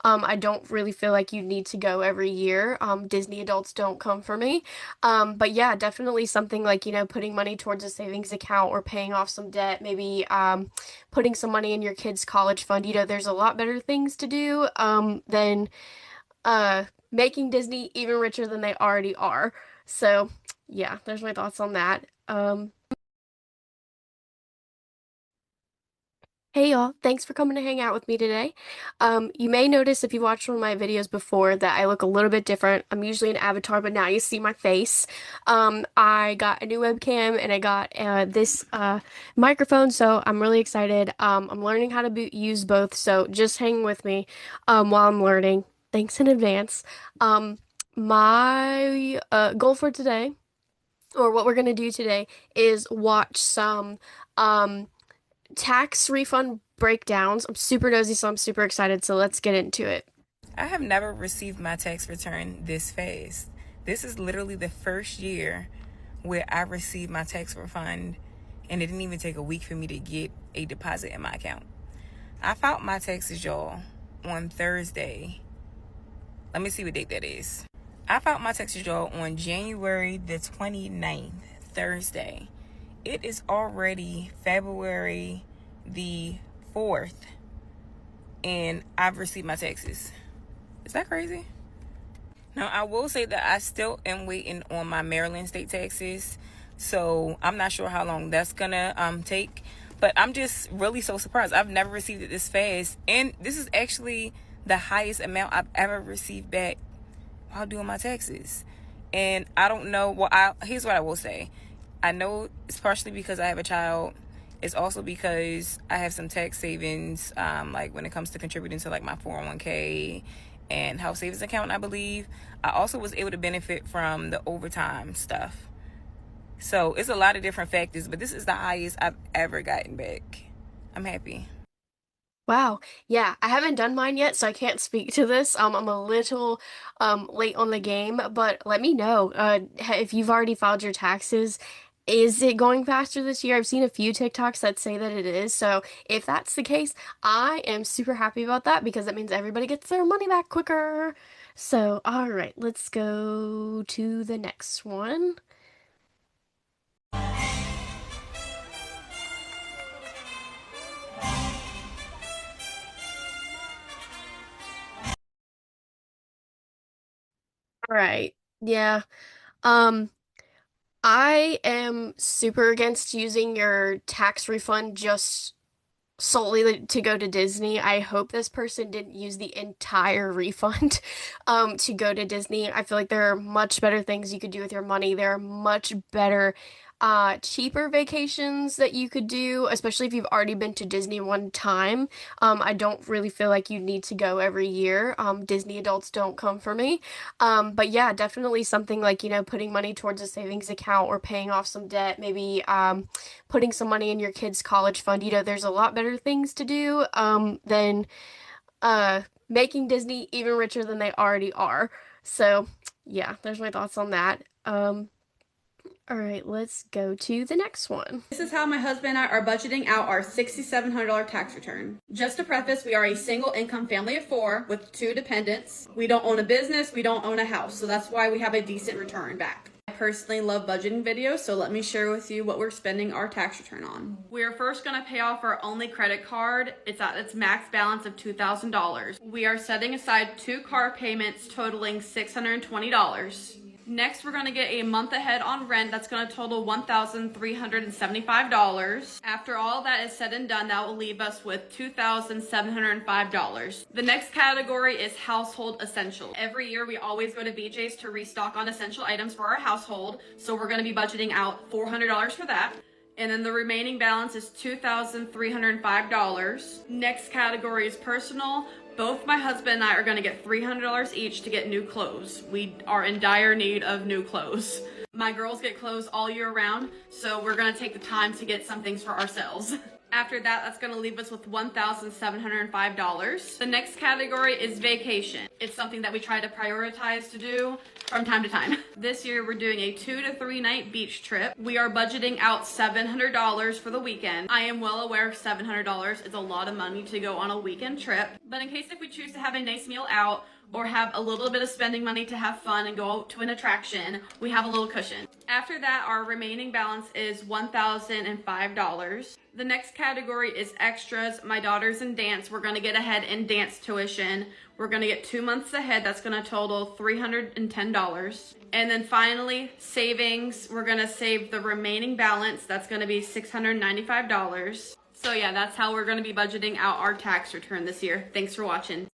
I don't really feel like you need to go every year. Disney adults don't come for me. But yeah, definitely something like, putting money towards a savings account or paying off some debt, maybe putting some money in your kid's college fund. There's a lot better things to do than uh, making Disney even richer than they already are. So yeah, there's my thoughts on that. Hey y'all, thanks for coming to hang out with me today. You may notice if you watched one of my videos before that I look a little bit different. I'm usually an avatar, but now you see my face. I got a new webcam and I got this microphone, so I'm really excited. I'm learning how to use both, so just hang with me while I'm learning. Thanks in advance. Um, my goal for today, or what we're gonna do today, is watch some. Um, tax refund breakdowns. I'm super nosy, so I'm super excited. So let's get into it. I have never received my tax return this fast. This is literally the first year where I received my tax refund, and it didn't even take a week for me to get a deposit in my account. I filed my taxes, y'all, on Thursday. Let me see what date that is. I filed my taxes, y'all, on January the 29th, Thursday. It is already February the 4th, and I've received my taxes. Is that crazy? Now, I will say that I still am waiting on my Maryland state taxes, so I'm not sure how long that's gonna take, but I'm just really so surprised. I've never received it this fast, and this is actually the highest amount I've ever received back while doing my taxes. And I don't know, here's what I will say. I know it's partially because I have a child. It's also because I have some tax savings, like when it comes to contributing to like my 401k and house savings account, I believe. I also was able to benefit from the overtime stuff. So it's a lot of different factors, but this is the highest I've ever gotten back. I'm happy. Wow. Yeah, I haven't done mine yet, so I can't speak to this. I'm a little late on the game, but let me know if you've already filed your taxes. Is it going faster this year? I've seen a few TikToks that say that it is. So if that's the case, I am super happy about that because that means everybody gets their money back quicker. So, all right, let's go to the next one. All right. Yeah. Um, I am super against using your tax refund just solely to go to Disney. I hope this person didn't use the entire refund to go to Disney. I feel like there are much better things you could do with your money. There are much better cheaper vacations that you could do, especially if you've already been to Disney one time. I don't really feel like you need to go every year. Disney adults don't come for me. But yeah, definitely something like, putting money towards a savings account or paying off some debt, maybe putting some money in your kid's college fund. There's a lot better things to do than making Disney even richer than they already are. So, yeah, there's my thoughts on that. All right, let's go to the next one. This is how my husband and I are budgeting out our $6,700 tax return. Just to preface, we are a single income family of 4 with 2 dependents. We don't own a business, we don't own a house, so that's why we have a decent return back. I personally love budgeting videos, so let me share with you what we're spending our tax return on. We are first going to pay off our only credit card. It's at its max balance of $2,000. We are setting aside 2 car payments totaling $620. Next, we're going to get a month ahead on rent. That's going to total $1,375. After all that is said and done, that will leave us with $2,705. The next category is household essentials. Every year, we always go to BJ's to restock on essential items for our household. So we're going to be budgeting out $400 for that. And then the remaining balance is $2,305. Next category is personal. Both my husband and I are going to get $300 each to get new clothes. We are in dire need of new clothes. My girls get clothes all year round, so we're going to take the time to get some things for ourselves. After that, that's gonna leave us with $1,705. The next category is vacation. It's something that we try to prioritize to do from time to time. This year, we're doing a 2 to 3 night beach trip. We are budgeting out $700 for the weekend. I am well aware $700 is a lot of money to go on a weekend trip, but in case if we choose to have a nice meal out, or have a little bit of spending money to have fun and go to an attraction, we have a little cushion. After that, our remaining balance is $1,005. The next category is extras. My daughter's in dance. We're gonna get ahead in dance tuition. We're gonna get 2 months ahead. That's gonna total $310. And then finally, savings. We're gonna save the remaining balance. That's gonna be $695. So yeah, that's how we're gonna be budgeting out our tax return this year. Thanks for watching.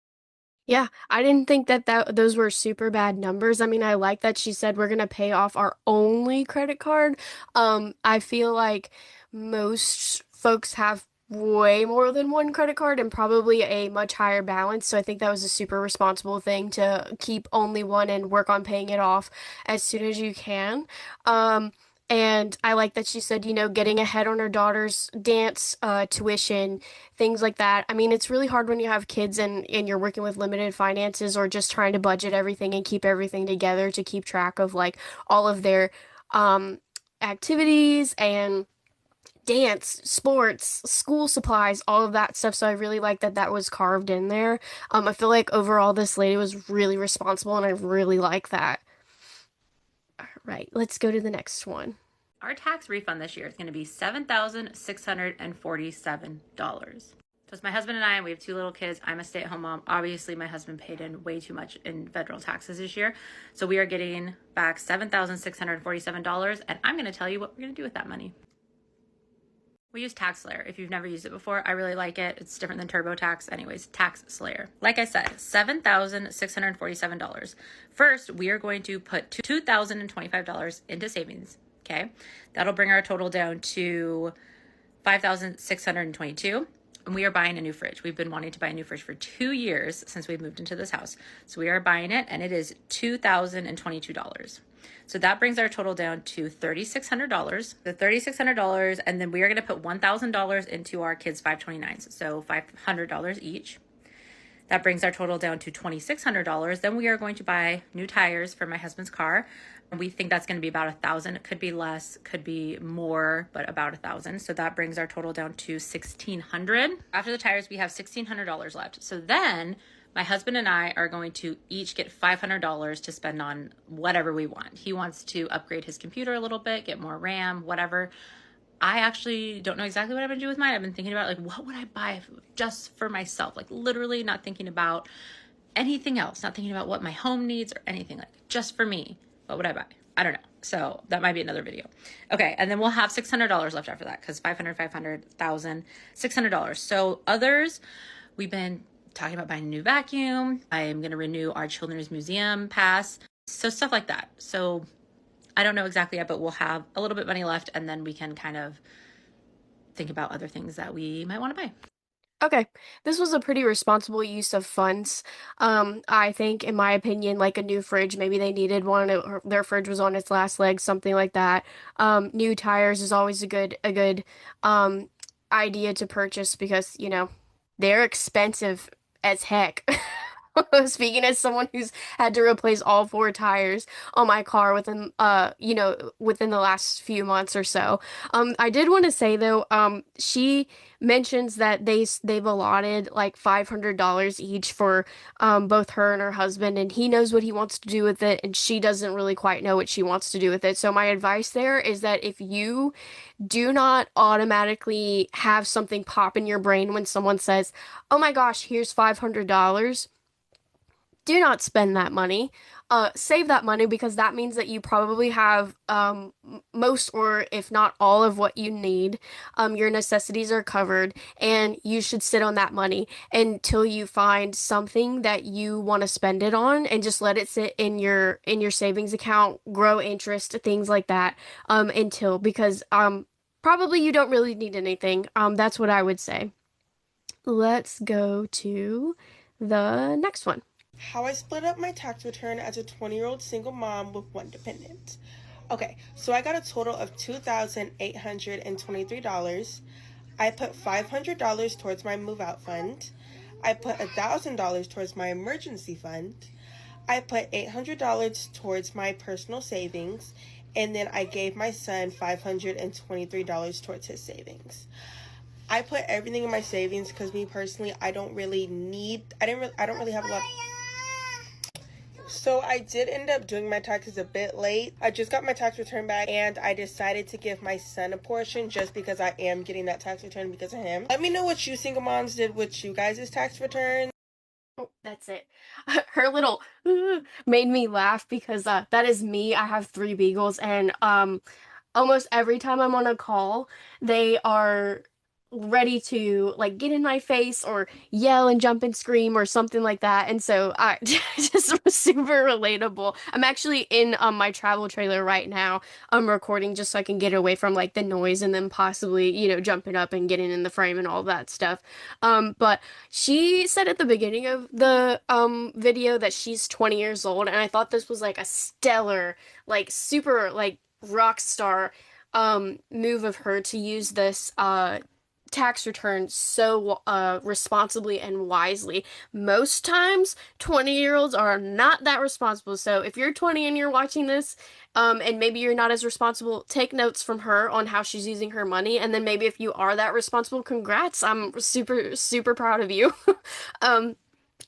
Yeah, I didn't think that those were super bad numbers. I mean, I like that she said we're gonna pay off our only credit card. I feel like most folks have way more than one credit card and probably a much higher balance. So I think that was a super responsible thing to keep only one and work on paying it off as soon as you can. Um, and I like that she said, getting ahead on her daughter's dance tuition, things like that. I mean, it's really hard when you have kids and you're working with limited finances or just trying to budget everything and keep everything together to keep track of like all of their um, activities and dance, sports, school supplies, all of that stuff. So I really like that that was carved in there. I feel like overall this lady was really responsible and I really like that. All right, let's go to the next one. Our tax refund this year is going to be $7,647. So it's my husband and I, and we have 2 little kids. I'm a stay-at-home mom. Obviously, my husband paid in way too much in federal taxes this year. So we are getting back $7,647, and I'm going to tell you what we're going to do with that money. We use Tax Slayer. If you've never used it before, I really like it. It's different than TurboTax. Anyways, Tax Slayer. Like I said, $7,647. First, we are going to put $2,025 into savings. Okay, that'll bring our total down to $5,622. And we are buying a new fridge. We've been wanting to buy a new fridge for 2 years since we've moved into this house. So we are buying it, and it is $2,022. So that brings our total down to $3,600. The $3,600, and then we are going to put $1,000 into our kids' 529s, so $500 each. That brings our total down to $2,600. Then we are going to buy new tires for my husband's car. We think that's going to be about $1,000. It could be less, could be more, but about $1,000. So that brings our total down to $1,600. After the tires, we have $1,600 left. So then my husband and I are going to each get $500 to spend on whatever we want. He wants to upgrade his computer a little bit, get more RAM, whatever. I actually don't know exactly what I'm gonna do with mine. I've been thinking about like, what would I buy just for myself? Like literally not thinking about anything else, not thinking about what my home needs or anything, like just for me. What would I buy? I don't know. So that might be another video. Okay. And then we'll have $600 left after that because 500, 500, 1,000, $600. So others, we've been talking about buying a new vacuum. I am going to renew our children's museum pass. So stuff like that. So I don't know exactly yet, but we'll have a little bit of money left and then we can kind of think about other things that we might want to buy. Okay, this was a pretty responsible use of funds. I think, in my opinion, like a new fridge, maybe they needed one, or their fridge was on its last leg, something like that. New tires is always a good um idea to purchase because, they're expensive as heck. Speaking as someone who's had to replace all 4 tires on my car within the last few months or so. I did want to say though, she mentions that they've allotted like $500 each for both her and her husband, and he knows what he wants to do with it, and she doesn't really quite know what she wants to do with it. So my advice there is that if you do not automatically have something pop in your brain when someone says, "Oh my gosh, here's $500." Do not spend that money. Save that money because that means that you probably have most or if not all of what you need. Your necessities are covered, and you should sit on that money until you find something that you want to spend it on, and just let it sit in your savings account, grow interest, things like that. Until because probably you don't really need anything. That's what I would say. Let's go to the next one. How I split up my tax return as a 20-year-old single mom with 1 dependent. Okay, so I got a total of $2,823. I put $500 towards my move out fund. I put $1,000 towards my emergency fund. I put $800 towards my personal savings, and then I gave my son $523 towards his savings. I put everything in my savings because me personally, I don't really have a lot. So I did end up doing my taxes a bit late. I just got my tax return back and I decided to give my son a portion just because I am getting that tax return because of him. Let me know what you single moms did with you guys' tax return. Oh, that's it. Her little made me laugh because that is me. I have three beagles, and almost every time I'm on a call, they are ready to like get in my face or yell and jump and scream or something like that. And so I just was super relatable. I'm actually in my travel trailer right now. I'm recording just so I can get away from like the noise and then possibly, jumping up and getting in the frame and all that stuff. But she said at the beginning of the video that she's 20 years old, and I thought this was like a stellar, like super like rock star move of her to use this tax return so responsibly and wisely. Most times 20-year-olds are not that responsible. So if you're 20 and you're watching this and maybe you're not as responsible, take notes from her on how she's using her money, and then maybe if you are that responsible, congrats. I'm super proud of you. um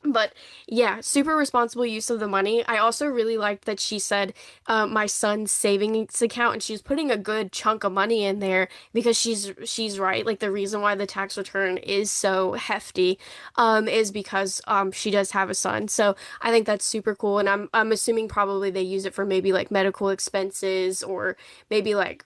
but yeah, super responsible use of the money. I also really liked that she said my son's savings account, and she's putting a good chunk of money in there because she's right. Like the reason why the tax return is so hefty is because she does have a son. So I think that's super cool, and I'm assuming probably they use it for maybe like medical expenses or maybe like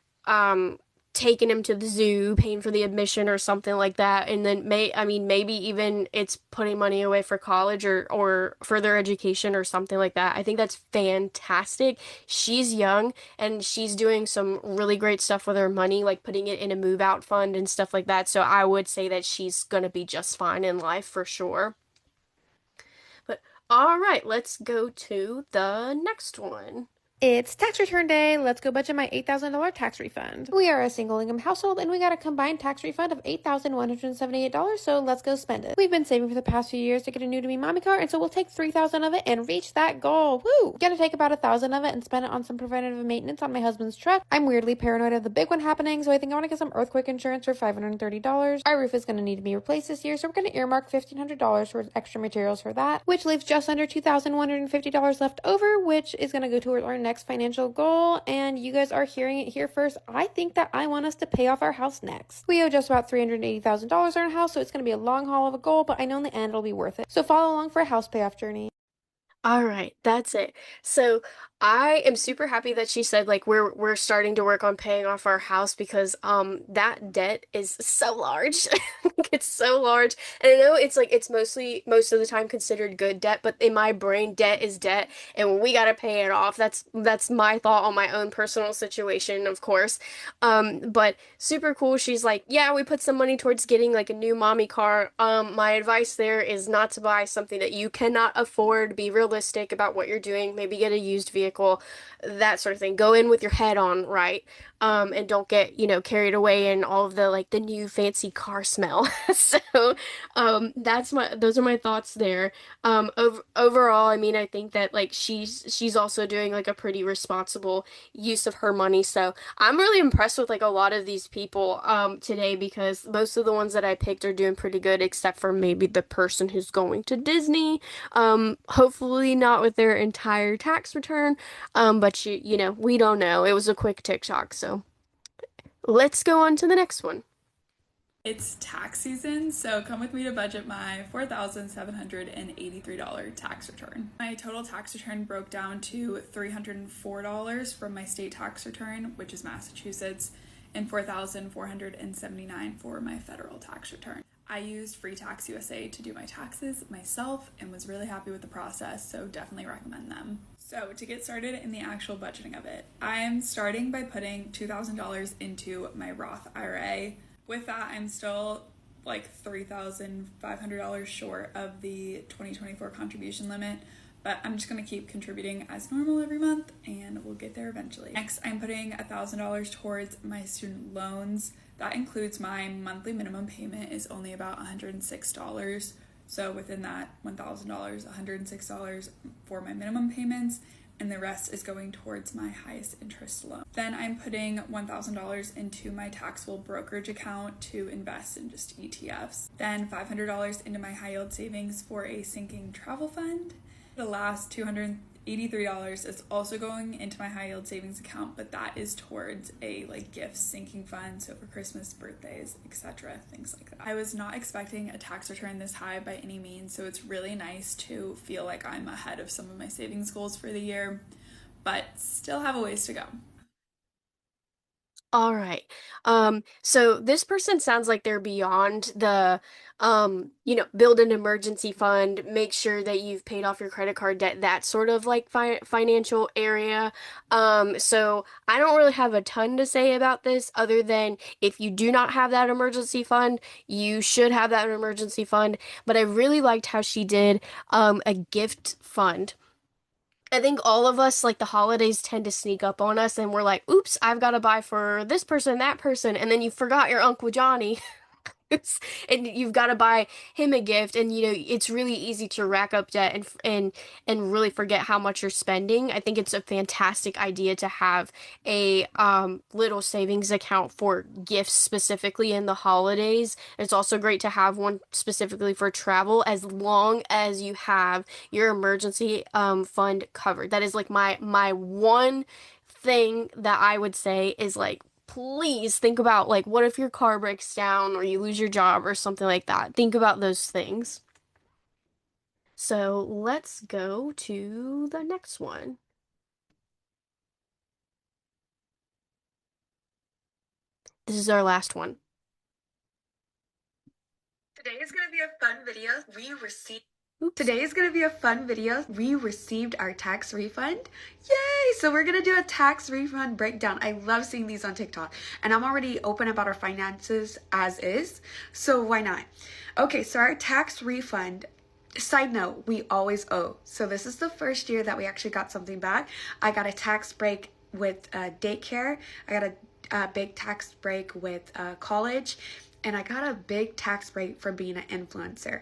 taking him to the zoo, paying for the admission or something like that. And then maybe even it's putting money away for college or further education or something like that. I think that's fantastic. She's young and she's doing some really great stuff with her money, like putting it in a move out fund and stuff like that. So I would say that she's gonna be just fine in life for sure. But all right, let's go to the next one. It's tax return day. Let's go budget my $8,000 tax refund. We are a single income household and we got a combined tax refund of $8,178, so let's go spend it. We've been saving for the past few years to get a new to me mommy car, and so we'll take $3,000 of it and reach that goal. Woo! Gonna take about $1,000 of it and spend it on some preventative maintenance on my husband's truck. I'm weirdly paranoid of the big one happening, so I think I want to get some earthquake insurance for $530. Our roof is gonna need to be replaced this year, so we're gonna earmark $1,500 for extra materials for that, which leaves just under $2,150 left over, which is gonna go towards our next financial goal. And you guys are hearing it here first. I think that I want us to pay off our house next. We owe just about $380,000 on our house, so it's going to be a long haul of a goal, but I know in the end it'll be worth it. So follow along for a house payoff journey. All right, that's it. So I am super happy that she said like we're starting to work on paying off our house because that debt is so large. It's so large. And I know it's like it's most of the time considered good debt, but in my brain debt is debt and we gotta pay it off. That's my thought on my own personal situation, of course. But super cool. She's like, yeah, we put some money towards getting like a new mommy car. My advice there is not to buy something that you cannot afford. Be realistic about what you're doing. Maybe get a used vehicle, that sort of thing. Go in with your head on right. And don't get, carried away in all of the like the new fancy car smell. So, those are my thoughts there. Overall, I mean, I think that like she's also doing like a pretty responsible use of her money. So I'm really impressed with like a lot of these people today because most of the ones that I picked are doing pretty good, except for maybe the person who's going to Disney. Hopefully not with their entire tax return. But we don't know. It was a quick TikTok, so let's go on to the next one. It's tax season, so come with me to budget my $4,783 tax return. My total tax return broke down to $304 from my state tax return, which is Massachusetts, and $4,479 for my federal tax return. I used Free Tax USA to do my taxes myself and was really happy with the process, so definitely recommend them. So to get started in the actual budgeting of it, I am starting by putting $2,000 into my Roth IRA. With that, I'm still like $3,500 short of the 2024 contribution limit, but I'm just going to keep contributing as normal every month and we'll get there eventually. Next, I'm putting $1,000 towards my student loans. That includes my monthly minimum payment is only about $106. So within that $1,000, $106 for my minimum payments, and the rest is going towards my highest interest loan. Then I'm putting $1,000 into my taxable brokerage account to invest in just ETFs. Then $500 into my high yield savings for a sinking travel fund. The last $283 is also going into my high yield savings account, but that is towards a like gift sinking fund, so for Christmas, birthdays, etc., things like that. I was not expecting a tax return this high by any means, so it's really nice to feel like I'm ahead of some of my savings goals for the year, but still have a ways to go. All right. So this person sounds like they're beyond the, build an emergency fund, make sure that you've paid off your credit card debt, that sort of like financial area. So I don't really have a ton to say about this other than if you do not have that emergency fund, you should have that emergency fund. But I really liked how she did, a gift fund. I think all of us, like the holidays tend to sneak up on us and we're like, oops, I've got to buy for this person, that person. And then you forgot your Uncle Johnny. And you've got to buy him a gift, and it's really easy to rack up debt and really forget how much you're spending. I think it's a fantastic idea to have a little savings account for gifts specifically in the holidays. It's also great to have one specifically for travel as long as you have your emergency fund covered. That is like my one thing that I would say is like, please think about like what if your car breaks down or you lose your job or something like that. Think about those things. So let's go to the next one. This is our last one. Today is going to be a fun video. Oops. Today is going to be a fun video. We received our tax refund. Yay! So we're going to do a tax refund breakdown. I love seeing these on TikTok. And I'm already open about our finances as is. So why not? Okay, so our tax refund, side note, we always owe. So this is the first year that we actually got something back. I got a tax break with daycare. I got a big tax break with college. And I got a big tax break for being an influencer.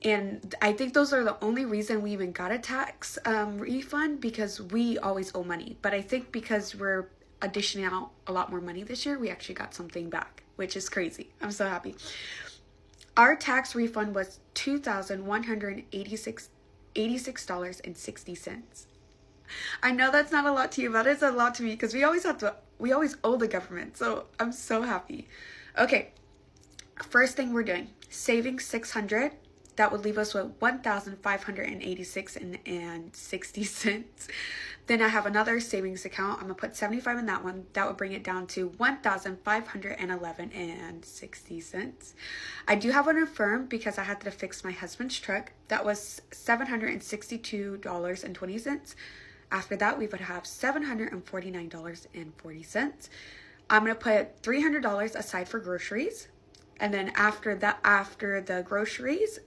And I think those are the only reason we even got a tax refund, because we always owe money. But I think because we're additioning out a lot more money this year, we actually got something back, which is crazy. I'm so happy. Our tax refund was $2,186.60. I know that's not a lot to you, but it's a lot to me because we always owe the government. So I'm so happy. Okay, first thing we're doing, saving 600. That would leave us with $1,586.60. Then I have another savings account. I'm gonna put 75 in that one. That would bring it down to $1,511.60. I do have one affirmed because I had to fix my husband's truck. That was $762.20. After that, we would have $749.40. I'm gonna put $300 aside for groceries. And then after the groceries,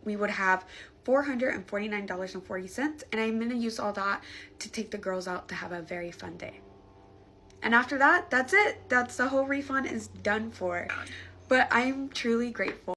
we would have $449.40. And I'm going to use all that to take the girls out to have a very fun day. And after that, that's it. That's the whole refund is done for. But I'm truly grateful.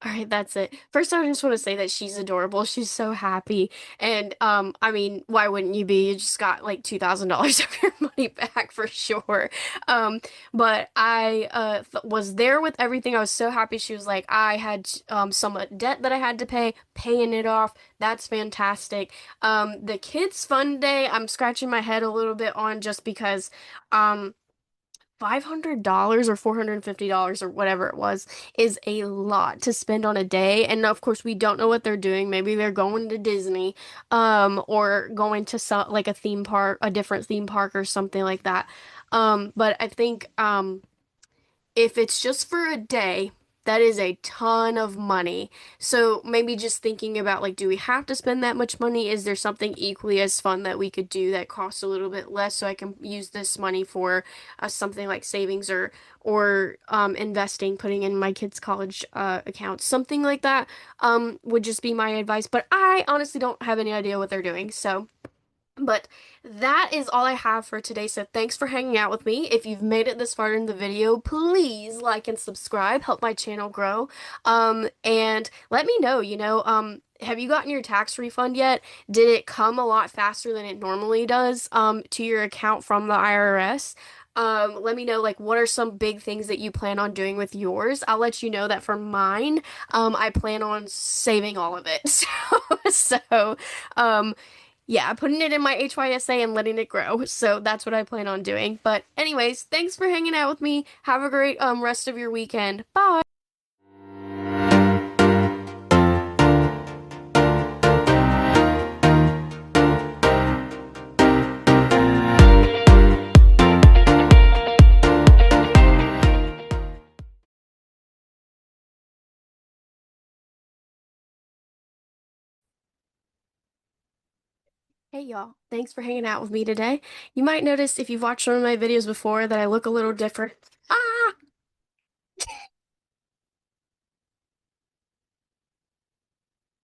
All right, that's it. First, I just want to say that she's adorable. She's so happy. And I mean, why wouldn't you be? You just got like $2,000 of your money back for sure. Um, but I was there with everything. I was so happy. She was like, I had some debt that I had to pay, paying it off. That's fantastic. The kids' fun day, I'm scratching my head a little bit on just because $500 or $450 or whatever it was is a lot to spend on a day. And of course, we don't know what they're doing. Maybe they're going to Disney, or going to some like a theme park, a different theme park or something like that. But I think, if it's just for a day, that is a ton of money. So maybe just thinking about like, do we have to spend that much money? Is there something equally as fun that we could do that costs a little bit less so I can use this money for something like savings or investing, putting in my kids' college accounts, something like that would just be my advice. But I honestly don't have any idea what they're doing. So But that is all I have for today. So thanks for hanging out with me. If you've made it this far in the video, please like and subscribe, help my channel grow. And let me know, have you gotten your tax refund yet? Did it come a lot faster than it normally does, to your account from the IRS? Let me know, like, what are some big things that you plan on doing with yours? I'll let you know that for mine, I plan on saving all of it. So, um, yeah, putting it in my HYSA and letting it grow. So that's what I plan on doing. But anyways, thanks for hanging out with me. Have a great rest of your weekend. Bye. Hey y'all, thanks for hanging out with me today. You might notice if you've watched some of my videos before that I look a little different. Ah!